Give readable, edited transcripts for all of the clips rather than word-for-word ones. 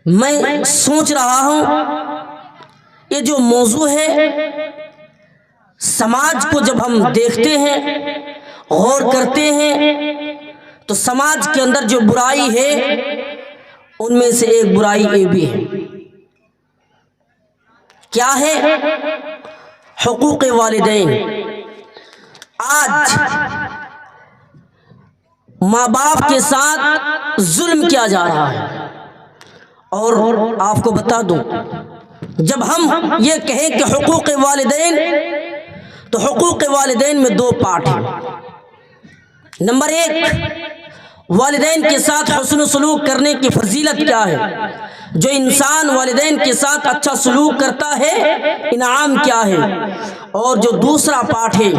میں سوچ رہا ہوں یہ جو موضوع ہے، سماج کو جب ہم دیکھتے ہیں، غور کرتے ہیں، تو سماج کے اندر جو برائی ہے ان میں سے ایک برائی یہ بھی ہے۔ کیا ہے؟ حقوق والدین۔ آج ماں باپ کے ساتھ ظلم کیا جا رہا ہے، اور آپ کو بتا دوں، جب ہم یہ کہیں کہ حقوق والدین، تو حقوق والدین میں دو پارٹ ہیں۔ نمبر ایک، والدین کے ساتھ حسن سلوک کرنے کی فضیلت کیا ہے؟ جو انسان والدین کے ساتھ اچھا سلوک کرتا ہے انعام کیا ہے؟ اور جو دوسرا پارٹ ہے،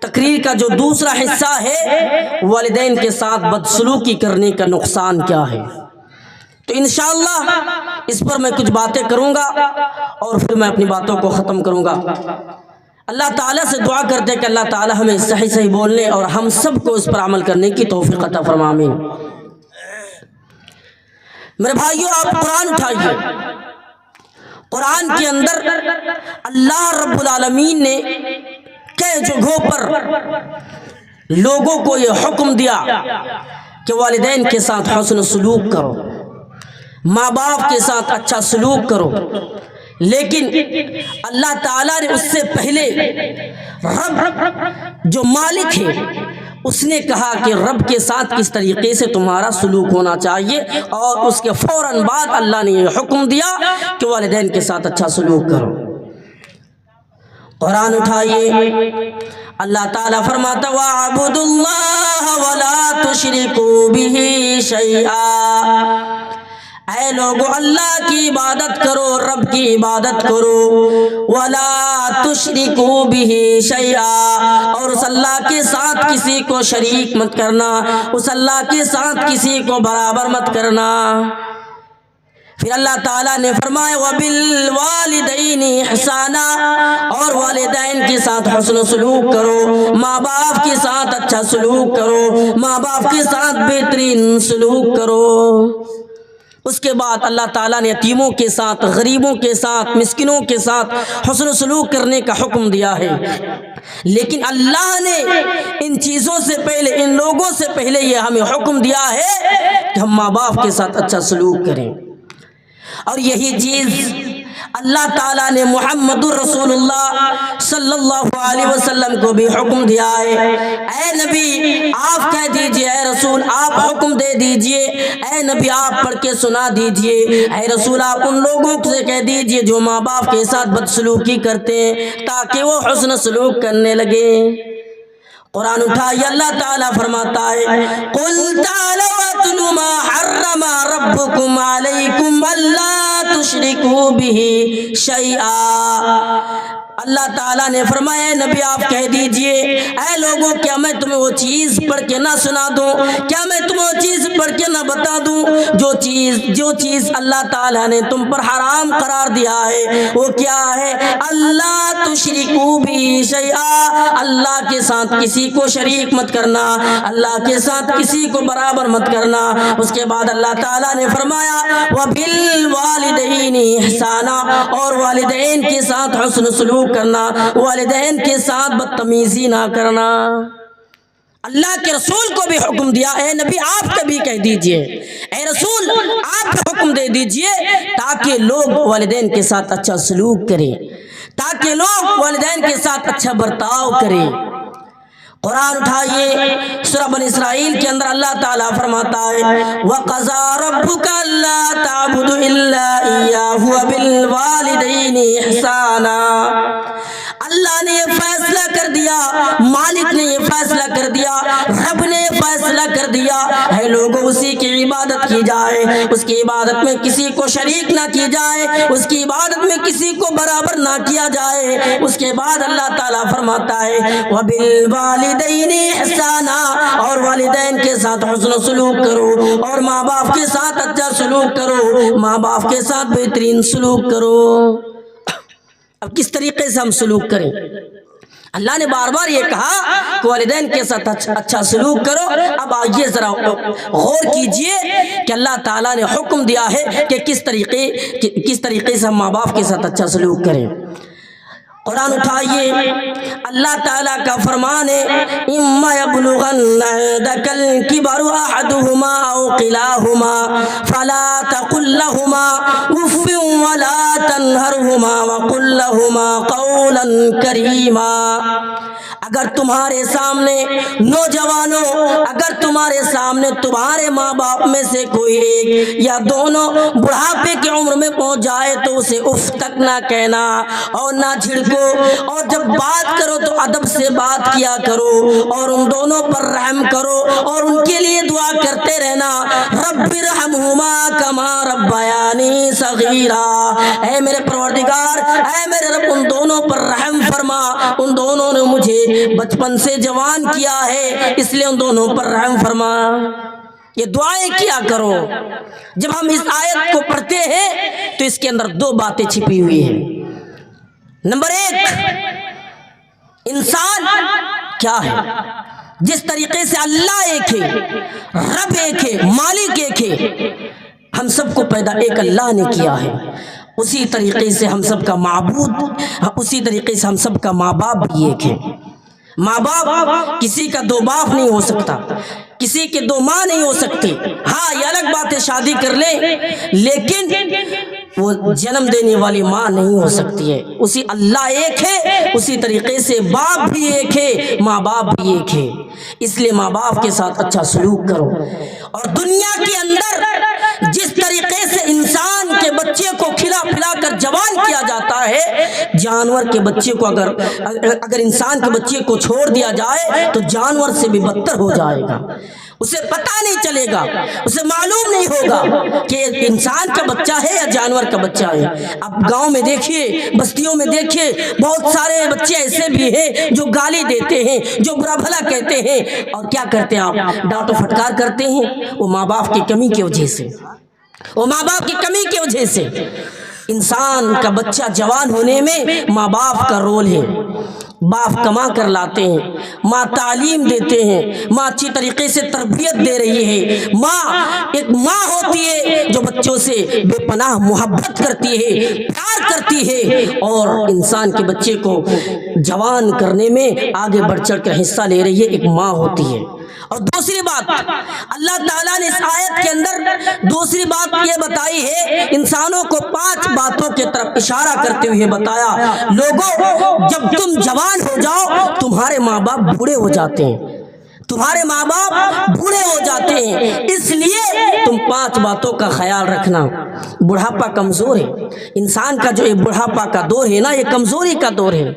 تقریر کا جو دوسرا حصہ ہے، والدین کے ساتھ بدسلوکی کرنے کا نقصان کیا ہے؟ تو انشاءاللہ اس پر میں کچھ باتیں کروں گا اور پھر میں اپنی باتوں کو ختم کروں گا۔ اللہ تعالیٰ سے دعا کرتے کہ اللہ تعالیٰ ہمیں صحیح بولنے اور ہم سب کو اس پر عمل کرنے کی توفیق عطا فرمائے، آمین۔ میرے بھائیو، آپ قرآن اٹھائیے۔ قرآن کے اندر اللہ رب العالمین نے کئی جگہوں پر لوگوں کو یہ حکم دیا کہ والدین کے ساتھ حسن سلوک کرو، ماں باپ کے ساتھ اچھا سلوک کرو، لیکن اللہ تعالیٰ نے اس سے پہلے رب جو مالک ہے اس نے کہا کہ رب کے ساتھ کس طریقے سے تمہارا سلوک ہونا چاہیے، اور اس کے فوراً بعد اللہ نے یہ حکم دیا کہ والدین کے ساتھ اچھا سلوک کرو۔ قرآن اٹھائیے، اللہ تعالیٰ فرماتا وَاعْبُدُوا اللَّهَ وَلَا تُشْرِكُوا بِهِ شَيْئًا۔ اے لوگو، اللہ کی عبادت کرو، رب کی عبادت کرو، وَلَا تُشْرِكُوا بِهِ شَيْئًا، اور اس اللہ کے ساتھ کسی کو شریک مت کرنا، اس اللہ کے ساتھ کسی کو برابر مت کرنا۔ پھر اللہ تعالیٰ نے فرمایا وَبِالْوَالِدَيْنِ إِحْسَانًا، اور والدین کے ساتھ حسن سلوک کرو، ماں باپ کے ساتھ اچھا سلوک کرو، ماں باپ کے ساتھ بہترین سلوک کرو۔ اس کے بعد اللہ تعالیٰ نے یتیموں کے ساتھ، غریبوں کے ساتھ، مسکینوں کے ساتھ حسن سلوک کرنے کا حکم دیا ہے، لیکن اللہ نے ان چیزوں سے پہلے، ان لوگوں سے پہلے یہ ہمیں حکم دیا ہے کہ ہم ماں باپ کے ساتھ اچھا سلوک کریں۔ اور یہی چیز اللہ تعالیٰ نے محمد الرسول اللہ صلی اللہ علیہ وسلم کو بھی حکم دیا ہے۔ اے نبی آپ کہہ دیجئے، اے رسول آپ حکم دے دیجئے، اے نبی آپ پڑھ کے سنا دیجئے، اے رسول آپ ان لوگوں سے کہہ دیجئے جو ماں باپ کے ساتھ بدسلوکی کرتے ہیں تاکہ وہ حسن سلوک کرنے لگے۔ قرآن اٹھائیے، اللہ تعالیٰ فرماتا ہے قُلْ تَعَالَوْا أَتْلُوا مَا حَرَّمَ رَبُّكُمْ عَلَيْكُمْ أَلَّا تُشْرِكُوا بِهِ شَيْئًا۔ اللہ تعالیٰ نے فرمایا اے نبی آپ کہہ دیجئے، اے لوگوں کیا میں تمہیں وہ چیز پڑھ کے نہ سنا دوں، کیا میں تمہیں وہ چیز پڑھ کے نہ بتا دوں جو چیز اللہ تعالیٰ نے تم پر حرام قرار دیا ہے، وہ کیا ہے؟ اللہ تشرکوا بہ شیئا، اللہ کے ساتھ کسی کو شریک مت کرنا، اللہ کے ساتھ کسی کو برابر مت کرنا۔ اس کے بعد اللہ تعالیٰ نے فرمایا وَبِالْوَالِدَيْنِ إِحْسَانًا، اور والدین کے ساتھ حسن سلوک کرنا، والدین کے ساتھ بدتمیزی نہ کرنا۔ اللہ کے رسول کو بھی حکم دیا، اے نبی آپ کبھی کہہ دیجئے، اے رسول آپ حکم دے دیجئے تاکہ لوگ والدین کے ساتھ اچھا سلوک کریں، تاکہ لوگ والدین کے ساتھ اچھا برتاؤ کریں۔ قرآن اٹھائیے، سورہ بنی اسرائیل کے اندر اللہ تعالیٰ فرماتا ہے وَقَضَىٰ رَبُّكَ أَلَّا تَعْبُدُوا إِلَّا إِيَّاهُ وَبِالْوَالِدَيْنِ إِحْسَانًا۔ اللہ نے یہ فیصلہ کر دیا، مالک نے یہ فیصلہ کر دیا، رب نے یہ فیصلہ کر دیا ہے لوگوں اسی کی عبادت کی جائے، اس کی عبادت میں کسی کو شریک نہ کی جائے، اس کی عبادت میں کسی کو برابر نہ کیا جائے۔ اس کے بعد اللہ تعالیٰ فرماتا ہے وَبِالْوَالِدَيْنِ إِحْسَانًا، اور والدین کے ساتھ حسن سلوک کرو، اور ماں باپ کے ساتھ اچھا سلوک کرو، ماں باپ کے ساتھ بہترین سلوک کرو۔ اب کس طریقے سے ہم سلوک کریں؟ اللہ نے بار بار یہ کہا کہ والدین کے ساتھ اچھا سلوک کرو۔ اب آئیے ذرا غور کیجئے کہ اللہ تعالیٰ نے حکم دیا ہے کہ کس طریقے سے ہم ماں باپ کے ساتھ اچھا سلوک کریں۔ قرآن اٹھائیے، اللہ تعالیٰ کا فرمان ہے اما یبلغن عندک الکبر احدہما او کلاہما فلا تقل لہما اف ولا تنہرہما وقل لہما قولا کریما۔ اگر تمہارے سامنے نوجوانوں، اگر تمہارے سامنے تمہارے ماں باپ میں سے کوئی ایک یا دونوں بڑھاپے کی عمر میں پہنچ جائے تو اسے اف تک نہ کہنا اور نہ جھڑکو، اور جب بات کرو تو ادب سے بات کیا کرو اور ان دونوں پر رحم کرو اور ان کے لیے دعا کرتے رہنا، رب ارحمہما کما ربیانی صغیرا۔ اے میرے پروردگار، اے میرے رب، ان دونوں پر رحم فرما، ان دونوں نے مجھے بچپن سے جوان کیا ہے، اس لیے ان دونوں پر رحم فرما۔ یہ دعائیں کیا کرو۔ جب ہم اس آیت کو پڑھتے ہیں تو اس کے اندر دو باتیں چھپی ہوئی ہیں۔ نمبر ایک، انسان کیا ہے؟ جس طریقے سے اللہ ایک ہے، رب ایک ہے، مالک ایک ہے، ہم سب کو پیدا ایک اللہ نے کیا ہے، اسی طریقے سے ہم سب کا معبود، اسی طریقے سے ہم سب کا ماں باپ بھی ایک ہے۔ ماں باپ کسی کا دو باپ نہیں ہو سکتا، کسی کے دو ماں نہیں ہو سکتی۔ ہاں یہ الگ بات ہے شادی کر لیں، لیکن وہ جنم دینے والی ماں نہیں ہو سکتی ہے۔ اسی اللہ ایک ہے، اسی طریقے سے باپ بھی ایک ہے، ماں باپ بھی ایک ہے۔ اس لیے ماں باپ کے ساتھ اچھا سلوک کرو۔ اور دنیا کے اندر جس طریقے سے انسان کے بچے کو کھلا پلا کر جوان کیا جاتا ہے، جانور کے بچے کو اگر انسان کے بچے کو چھوڑ دیا جائے تو جانور سے بھی بدتر ہو جائے گا۔ اسے پتہ نہیں چلے گا، اسے معلوم نہیں ہوگا کہ انسان کا بچہ ہے یا جانور کا بچہ ہے۔ اب گاؤں میں دیکھیے، بستیوں میں دیکھیے، بہت سارے بچے ایسے بھی ہیں جو گالی دیتے ہیں، جو برا بھلا کہتے ہیں، اور کیا کرتے ہیں آپ؟ ڈانٹ و پھٹکار کرتے ہیں۔ وہ ماں باپ کی کمی کی وجہ سے، وہ ماں باپ کی کمی کی وجہ سے۔ انسان کا بچہ جوان ہونے میں ماں باپ کا رول ہے۔ باپ کما کر لاتے ہیں، ماں تعلیم دیتے ہیں، ماں اچھی طریقے سے تربیت دے رہی ہے۔ ماں ایک ماں ہوتی ہے جو بچوں سے بے پناہ محبت کرتی ہے، پیار کرتی ہے، اور انسان کے بچے کو جوان کرنے میں آگے بڑھ چڑھ کر حصہ لے رہی ہے، ایک ماں ہوتی ہے۔ اور دوسری بات، اللہ تعالیٰ نے اس آیت کے اندر دوسری بات یہ بتائی ہے، انسانوں کو 5 باتوں کی طرف اشارہ کرتے ہوئے بتایا، لوگوں جب تم جوان ہو جاؤ تمہارے ماں باپ بوڑھے ہو جاتے ہیں، تمہارے ماں باپ بوڑھے ہو جاتے ہیں، اس لیے تم 5 باتوں کا خیال رکھنا۔ بڑھاپا کمزور ہے، انسان کا جو یہ بڑھاپا کا دور ہے نا، یہ کمزوری کا دور ہے۔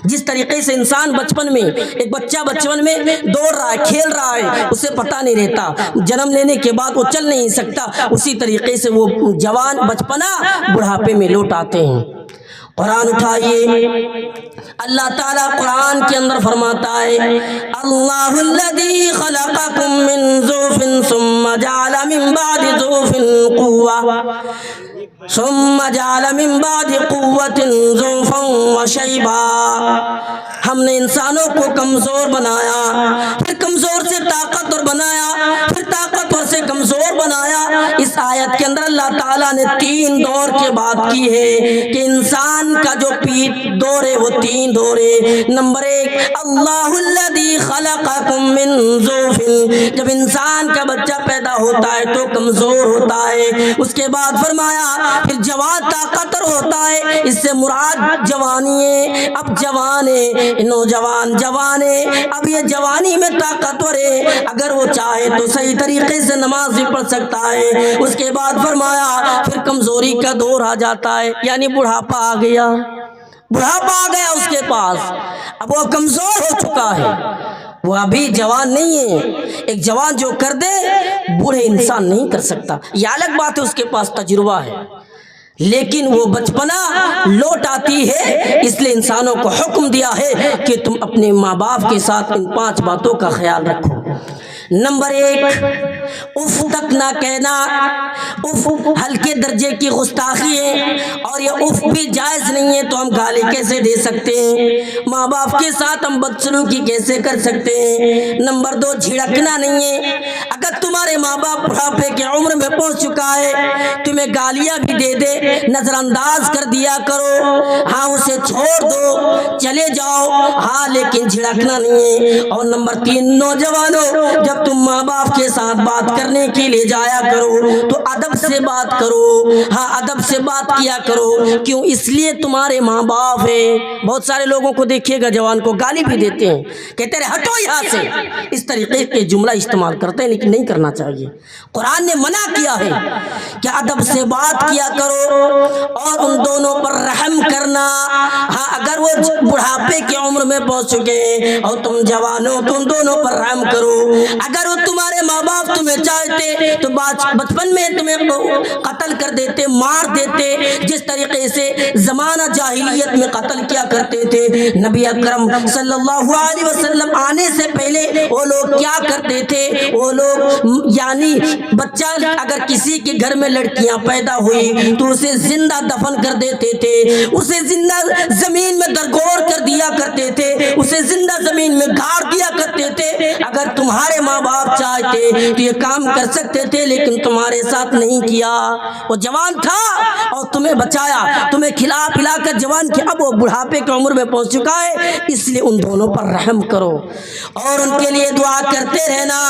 جس طریقے سے انسان بچپن میں، ایک بچہ بچپن میں دوڑ رہا ہے، کھیل رہا ہے، اسے پتہ نہیں رہتا، جنم لینے کے بعد وہ چل نہیں سکتا، اسی طریقے سے وہ جوان بچپنا بڑھاپے میں لوٹ آتے ہیں۔ قرآن اٹھائیے، اللہ تعالیٰ قرآن کے اندر فرماتا ہے، اللہ الذی خلقکم من ضعف ثم جعل من بعد ضعف قوة ثم جعل من بعد قوة ضعفا وشیبا۔ ہم نے انسانوں کو کمزور بنایا، پھر کمزور سے طاقتور بنایا، پھر طاقتور سے کمزور بنایا۔ اس آیت کے اندر اللہ تعالیٰ نے 3 دور کی بات کی ہے کہ انسان کا جو دور ہے وہ 3 دور ہے۔ نمبر 1، اللہ الذی خلقکم من ضعف، جب انسان کا بچہ پیدا ہوتا ہے تو کمزور ہوتا ہے، اس کے بعد فرمایا پھر جوان طاقتور ہوتا ہے، اس سے مراد جوانی ہے، اب جوان ہے، نوجوان جوان ہے، اب یہ جوانی میں طاقتور ہے، اگر وہ چاہے تو صحیح طریقے سے نماز بھی پڑھ سکتا ہے۔ اس کے بعد فرمایا پھر کمزوری کا دور آ جاتا ہے، یعنی بڑھاپا آ گیا، بڑھاپا آ گیا اس کے پاس، اب وہ کمزور ہو چکا ہے، وہ ابھی جوان نہیں ہے۔ ایک جوان جو کر دے بوڑھے انسان نہیں کر سکتا، یہ الگ بات ہے، اس کے پاس تجربہ ہے، لیکن وہ بچپنا لوٹ آتی ہے۔ اس لیے انسانوں کو حکم دیا ہے کہ تم اپنے ماں باپ کے ساتھ ان 5 باتوں کا خیال رکھو۔ نمبر 1، اف تک نہ کہنا اف ہلکے درجے کی گستاخی ہے، اور یہ اف بھی جائز نہیں ہے، تو ہم گالی کیسے دے سکتے ہیں؟ ماں باپ کے ساتھ ہم بدسلوکی کیسے کر سکتے ہیں؟ نمبر 2 جھڑکنا نہیں ہے۔ اگر تمہارے ماں باپ بڑھاپے کی عمر میں پہنچ چکا ہے، تمہیں گالیاں بھی دے دے، نظر انداز کر دیا کرو، ہاں اسے چھوڑ دو، چلے جاؤ، ہاں لیکن جھڑکنا نہیں ہے۔ اور نمبر 3 نوجوانوں، جب تم ماں باپ کے ساتھ بات کرنے کے لیے جایا کرو تو ادب سے بات کرو، ہاں ادب سے بات کیا کرو، کیوں؟ اس لیے تمہارے ماں باپ ہیں۔ بہت سارے لوگوں کو دیکھیے گا جوان کو گالی بھی دیتے ہیں، کہتے ہیں ہٹو یہاں سے، اس طریقے کے جملہ استعمال کرتے ہیں، لیکن نہیں کرنا چاہیے۔ قرآن نے منع کیا ہے کہ ادب سے بات کیا کرو اور ان دونوں پر رحم کرنا۔ ہاں اگر وہ بڑھاپے کی عمر میں پہنچ چکے ہیں اور تم جوان ہو تو ان دونوں پر رحم کرو۔ اگر وہ تمہارے ماں باپ تمہیں چاہتے تو بچپن میں تمہیں قتل کر دیتے، مار دیتے، جس طریقے سے زمانہ جاہلیت میں قتل کیا کرتے تھے۔ نبی اکرم صلی اللہ علیہ وسلم آنے سے پہلے وہ لوگ کیا کرتے تھے؟ وہ لوگ یعنی بچہ اگر کسی کے گھر میں لڑکیاں پیدا ہوئی تو اسے زندہ دفن کر دیتے تھے، اسے زندہ زمین میں درگور کر دیا کرتے تھے، اسے زندہ زمین میں گاڑ دیا کرتے تھے۔ اگر تمہارے ماں باپ چاہتے تو یہ کام کر سکتے تھے، لیکن تمہارے ساتھ نہیں کیا۔ وہ جوان تھا اور تمہیں بچایا، تمہیں کھلا پلا کر جوان کیا، اب وہ بڑھاپے کی عمر میں پہنچ چکا ہے، اس لیے ان دونوں پر رحم کرو اور ان کے لیے دعا کرتے رہنا،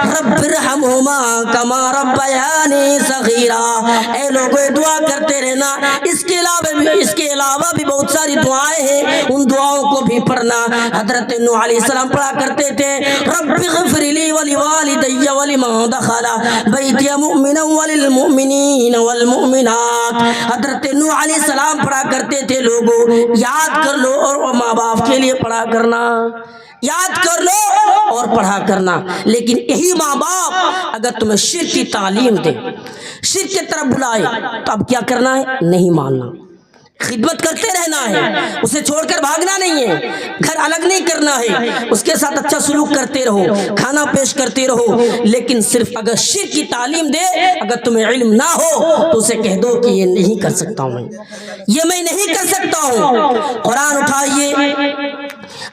رب ارحمہما کما ربیانی صغیرا۔ اے لوگوں دعا کرتے رہنا۔ اس کے علاوہ بھی بہت ساری دعائیں ہیں، ان دعاؤں کو بھی پڑھنا۔ حضرت نوح علیہ السلام پڑھا کرتے تھے، رب اغفر لی ولوالدی ولمن دخل بیتی مؤمنا وللمؤمنین والمؤمنات۔ حضرت نوح علیہ السلام پڑھا کرتے تھے، لوگوں یاد کر لو اور ماں باپ کے لیے پڑھا کرنا، یاد کر لو اور پڑھا کرنا۔ لیکن یہی ماں باپ اگر تمہیں شرک کی تعلیم دے، شرک کی طرف بلائے، تو اب کیا کرنا ہے؟ نہیں ماننا، خدمت کرتے رہنا ہے، اسے چھوڑ کر بھاگنا نہیں ہے، گھر الگ نہیں کرنا ہے، اس کے ساتھ اچھا سلوک کرتے رہو، کھانا پیش کرتے رہو، لیکن صرف اگر شرک کی تعلیم دے، اگر تمہیں علم نہ ہو تو اسے کہہ دو کہ یہ نہیں کر سکتا ہوں، یہ میں نہیں کر سکتا ہوں۔ قرآن اٹھائیے،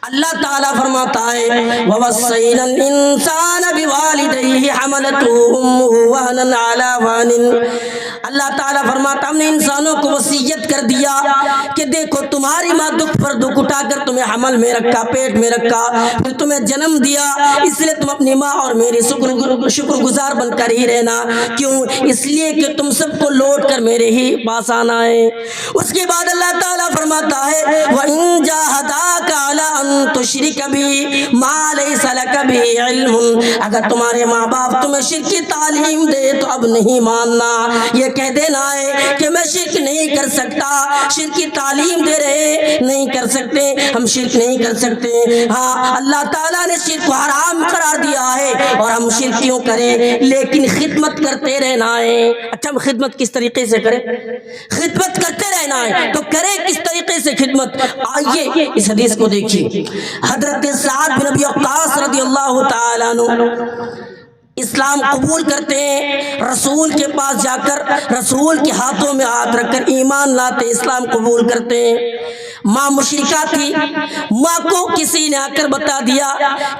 اللہ تعالیٰ فرماتا ہے وَوَصَّيْنَا الْإِنسَانَ بِوَالِدَيْهِ حَمَلَتْهُ أُمُّهُ وَهْنًا عَلَى وَهْنٍ۔ اللہ تعالیٰ فرماتا ہم نے انسانوں کو وصیت کر دیا کہ دیکھو تمہاری ماں دکھ پر دکھ اٹھا کر تمہیں حمل میں رکھا، پیٹ میں رکھا، پھر تمہیں جنم دیا، اس لیے تم اپنی ماں اور میری شکر گزار بن کر ہی رہنا۔ کیوں؟ اس لیے کہ تم سب کو لوٹ کر میرے ہی پاس آنا ہے۔ اس کے بعد اللہ تعالیٰ فرماتا ہے وَإِن جَاهَدَاكَ عَلَىٰ أَن تُشْرِكَ بِي مَا لَيْسَ لَكَ بِهِ عِلْمٌ۔ اگر تمہارے ماں باپ تمہیں شرک کی تعلیم دے تو اب نہیں ماننا، یہ کہہ دینا ہے کہ میں شرک نہیں کر سکتا، شرک کی تعلیم دے رہے نہیں کر سکتے، ہم شرک نہیں کر سکتے۔ ہاں اللہ تعالیٰ نے شرک کو حرام قرار دیا ہے اور ہم شرک کیوں کریں، لیکن خدمت کرتے رہنا ہے۔ اچھا ہم خدمت کس طریقے سے کریں؟ خدمت کرتے رہنا ہے تو کریں کس طریقے سے خدمت؟ آئیے اس حدیث کو دیکھیے۔ حضرت سعد بن ابی وقاص رضی اللہ تعالیٰ عنہ اسلام قبول کرتے ہیں، رسول کے پاس جا کر رسول کے ہاتھوں میں ہاتھ رکھ کر ایمان لاتے، اسلام قبول کرتے ہیں۔ ماں مشرکہ تھی، ماں کو کسی نے آ کر بتا دیا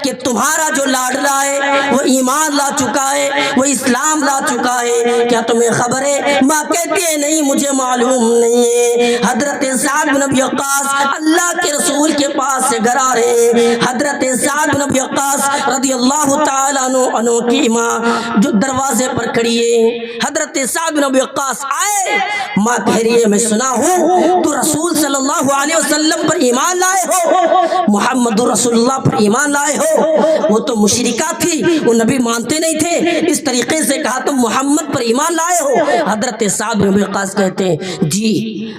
کہ تمہارا جو لاڈلا ہے وہ ایمان لا چکا ہے، وہ اسلام لا چکا ہے، کیا تمہیں خبر ہے؟ ماں کہتی ہے نہیں مجھے معلوم نہیں ہے۔ حضرت سعد بن ابی وقاص اللہ کے رسول کے پاس سے گھر آ رہے ہیں۔ حضرت سعد بن ابی وقاص رضی اللہ تعالیٰ عنہ کی ماں جو دروازے پر کھڑی ہے، حضرت سعد بن ابی وقاص آئے، ماں کہہ رہی ہے میں سنا ہوں تو رسول صلی اللہ علیہ وسلم پر ایمان لائے ہو، محمد رسول اللہ پر ایمان لائے ہو۔ وہ تو مشرکہ تھی، وہ نبی مانتے نہیں تھے، اس طریقے سے کہا تم محمد پر ایمان لائے ہو۔ حضرت سعد بن ابی وقاص کہتے ہیں جی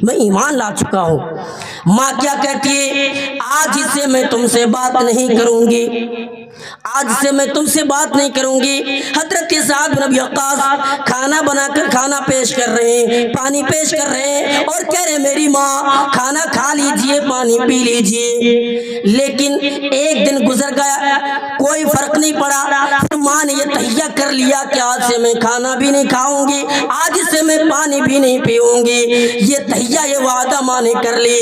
میں ایمان لا چکا ہوں۔ ماں کیا کہتی ہے؟ آج سے میں تم سے بات نہیں کروں گی، آج سے میں تم سے بات نہیں کروں گی۔ حضرت سعد بن ابی وقاص کھانا بنا کر کھانا پیش کر رہے ہیں، پانی پیش کر رہے ہیں اور کہہ رہے میری ماں کھانا کھا لیجئے، پانی پی لیجئے۔ لیکن ایک دن گزر گیا، کوئی فرق نہیں پڑا، پھر ماں ماں نے یہ تہیہ کر لیا کہ آج سے میں کھانا بھی نہیں کھاؤں گی، آج سے میں پانی بھی نہیں پیوں گی، یہ تہیہ یہ وعدہ ماں نے کر لی۔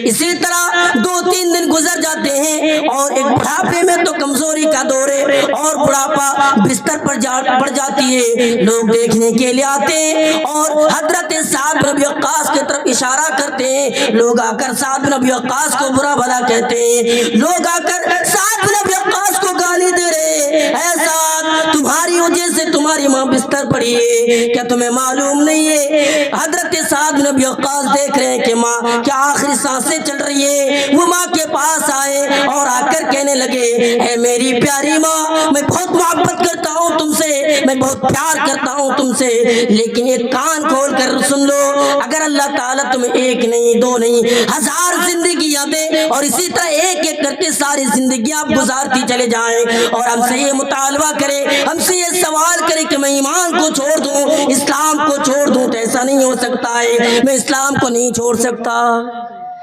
اسی طرح 2-3 دن گزر جاتے ہیں اور ایک بڑھاپے میں تو کمزوری کا دور ہے اور بڑھاپا بستر پر پڑ جاتی ہے، لوگ دیکھنے کے لیے آتے ہیں اور حضرت سعد بن ابی وقاص کی طرف اشارہ کرتے ہیں، لوگ آ کر سعد بن ابی وقاص کو برا بھلا کہتے ہیں، لوگ آ کر سعد بن ابی وقاص کو گالی دے رہے ہیں، اے سعد تمہاری وجہ سے تمہاری ماں بستر پڑی ہے، کیا تمہیں معلوم نہیں ہے؟ حضرت سعد بن ابی وقاص دیکھ رہے ہیں کہ ماں کیا آخری سانسیں چل رہی ہے، وہ ماں کے پاس آئے اور آ کر کہنے لگے، اے میری پیاری ماں، میں بہت محبت کرتا ہوں تم سے، میں بہت پیار کرتا ہوں تم سے، لیکن ایک کان کھول کر سن لو، اگر اللہ تعالیٰ تمہیں 1 نہیں 2 نہیں 1000 زندگیاں دے اور اسی طرح ایک ایک کر کے ساری زندگیاں آپ گزارتی چلے جائیں اور ہم سے یہ مطالبہ کرے، ہم سے یہ سوال کرے کہ میں ایمان کو چھوڑ دوں، اسلام کو چھوڑ دوں، تو ایسا نہیں ہو سکتا ہے، میں اسلام کو نہیں چھوڑ سکتا،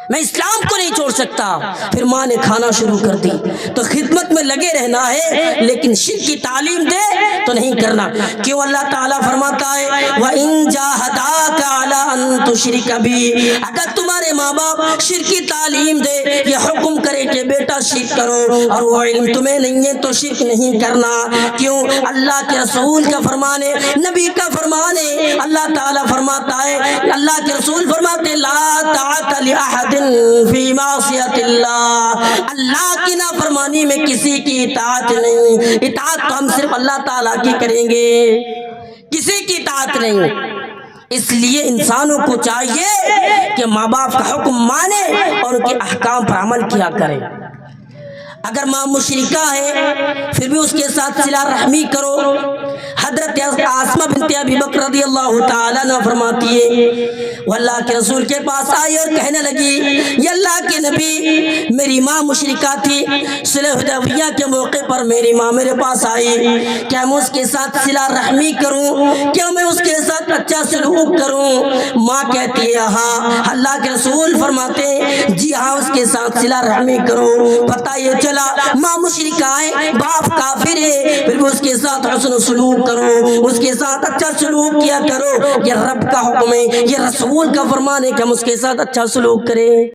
میں اسلام کو نہیں چھوڑ سکتا۔ پھر ماں نے کھانا شروع کر دی، تو خدمت میں لگے رہنا ہے لیکن شرک کی تعلیم دے تو نہیں کرنا، کیوں اللہ تعالیٰ فرماتا ہے وَإِن جَاهَدَاكَ عَلَىٰ أَن تُشْرِكَ بِي، اگر تمہارے ماں باپ شرک کی تعلیم دے، یہ حکم کرے کہ بیٹا شرک کرو اور وہ علم تمہیں نہیں ہے تو شرک نہیں کرنا، کیوں؟ اللہ کے رسول کا فرمان ہے، نبی کا فرمان ہے، اللہ تعالیٰ فرماتا ہے، اللہ کے رسول فرماتے لا طاعۃ لأحد فی معصیت اللہ، اللہ کی نافرمانی میں کسی کی اطاعت نہیں، اطاعت تو ہم صرف اللہ تعالیٰ کی کریں گے، کسی کی اطاعت نہیں۔ اس لیے انسانوں کو چاہیے کہ ماں باپ کا حکم مانے اور ان کے احکام پر عمل کیا کرے۔ اگر ماں مشرکہ ہے پھر بھی اس کے ساتھ صلہ رحمی کرو۔ حضرت آسمہ بنت ابی بکر رضی اللہ تعالیٰ عنہ فرماتی ہے وہ اللہ کے رسول کے پاس آئی اور کہنے لگی یا اللہ کے نبی، میری ماں مشرکہ تھی، صلح حدیبیہ کے موقع پر میری ماں میرے پاس آئی، کیا میں اس کے ساتھ صلہ رحمی کروں، کیا میں اس کے ساتھ اچھا سلوک کروں؟ ماں کہتی ہے ہاں۔ اللہ کے رسول فرماتے ہیں جی ہاں اس کے ساتھ صلہ رحمی کرو۔ پتہ یہ چلا ماں مشرکہ ہے، باپ کافر ہے، پھر بھی اس کے ساتھ حسن سلوک کرو، اس کے ساتھ اچھا سلوک کیا کرو، یہ رب کا حکم ہے، یہ رسول کا فرمان ہے کہ ہم اس کے ساتھ اچھا سلوک کریں۔